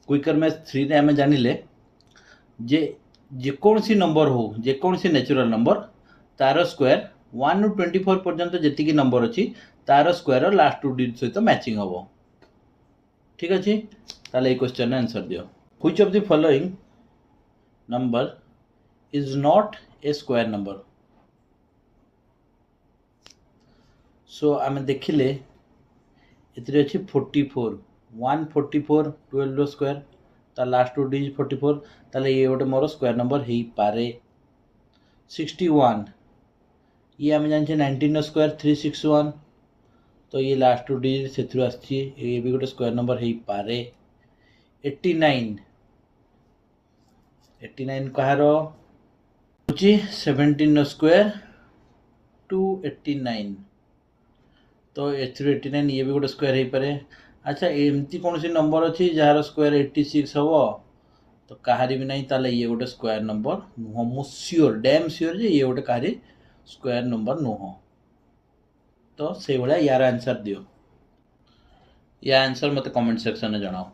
Quicker math 3 आम जानिले जे जेकोसी number हो जेकोसी नेचुरल नंबर तार स्क्वायर 1 ରୁ 24 पर्यंत जेतिकी नंबर अच्छी तार स्क्वायर लास्ट 2 डिजिट सहित मैचिंग हम। ठीक अच्छे ताले क्वेश्चन आंसर दियो। Which of the following number is not a square number. So आम देखिले इतरे अच्छी 44 144 12 स्क्वायर ता लास्ट 2 डिजिट 44 ताले ये गोटे मोर स्क्वायर नंबर हो पारे। 61 ये आम जाने 19 स्क्वायर 361 तो ये लास्ट 2 डिजिट से आसी ये भी गोटे स्क्वायर नंबर हो पारे। 89 कहार 17 स्क्वायर 289 तो 89 ये भी गोटे स्क्वायर हो पारे। अच्छा एमती कौन सी नंबर अच्छी जार स्क्वायर 86 हम तो कहारी भी नहीं ताले ये गोटे स्क्वायर नंबर नुह मु श्योर डैम श्योर जे ये गोटे कहारी स्क्वायर नंबर नुह। तो से भाया यार आंसर दियो या आंसर मत कमेंट सेक्शन में जनाओ।